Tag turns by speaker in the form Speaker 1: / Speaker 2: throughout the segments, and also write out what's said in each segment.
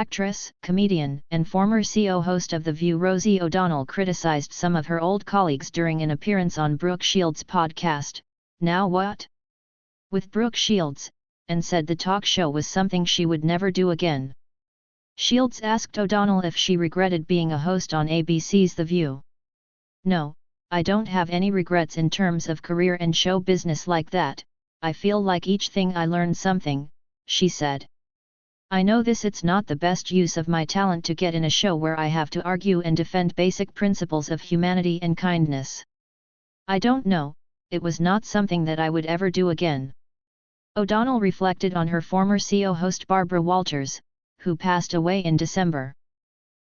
Speaker 1: Actress, comedian, and former CEO host of The View Rosie O'Donnell criticized some of her old colleagues during an appearance on Brooke Shields' podcast, Now What? With Brooke Shields, and said the talk show was something she would never do again. Shields asked O'Donnell if she regretted being a host on ABC's The View. "No, I don't have any regrets in terms of career and show business like that. I feel like each thing I learned something," she said. "I know it's not the best use of my talent to get in a show where I have to argue and defend basic principles of humanity and kindness. I don't know, it was not something that I would ever do again." O'Donnell reflected on her former CEO host Barbara Walters, who passed away in December.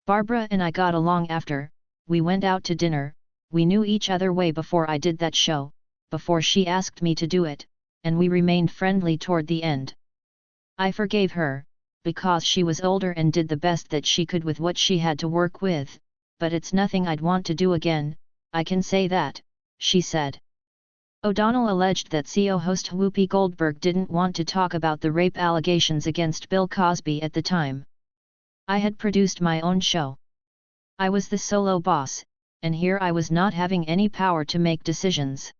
Speaker 1: "Barbara and I got along after, we went out to dinner, we knew each other way before I did that show, before she asked me to do it, and we remained friendly toward the end. I forgave her, because she was older and did the best that she could with what she had to work with, but it's nothing I'd want to do again, I can say that," she said. O'Donnell alleged that CEO host Whoopi Goldberg didn't want to talk about the rape allegations against Bill Cosby at the time. "I had produced my own show. I was the solo boss, and here I was not having any power to make decisions.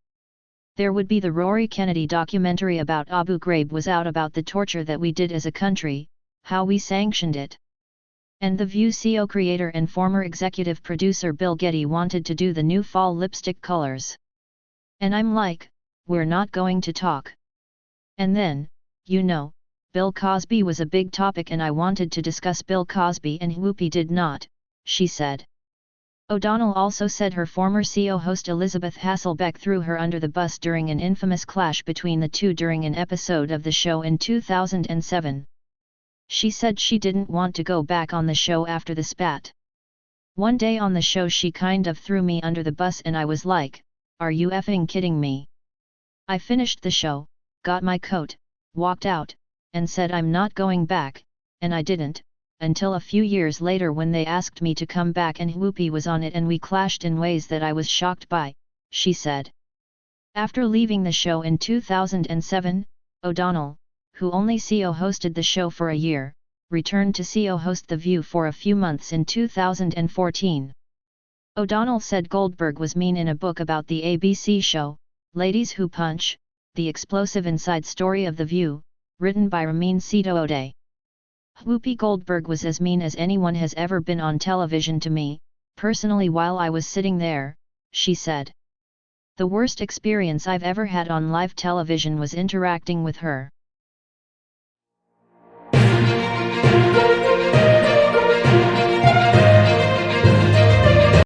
Speaker 1: There would be the Rory Kennedy documentary about Abu Ghraib was out about the torture that we did as a country, how we sanctioned it. And The View CEO creator and former executive producer Bill Getty wanted to do the new fall lipstick colors. And I'm like, we're not going to talk. And then, Bill Cosby was a big topic and I wanted to discuss Bill Cosby and Whoopi did not," she said. O'Donnell also said her former CEO host Elizabeth Hasselbeck threw her under the bus during an infamous clash between the two during an episode of the show in 2007. She said she didn't want to go back on the show after the spat. "One day on the show she kind of threw me under the bus and I was like, are you effing kidding me? I finished the show, got my coat, walked out, and said I'm not going back, and I didn't, until a few years later when they asked me to come back and Whoopi was on it and we clashed in ways that I was shocked by," she said. After leaving the show in 2007, O'Donnell, who only CEO hosted the show for a year, returned to CEO host The View for a few months in 2014. O'Donnell said Goldberg was mean in a book about the ABC show, Ladies Who Punch, The Explosive Inside Story of The View, written by Ramin Sitoode. "Whoopi Goldberg was as mean as anyone has ever been on television to me, personally while I was sitting there," she said. "The worst experience I've ever had on live television was interacting with her.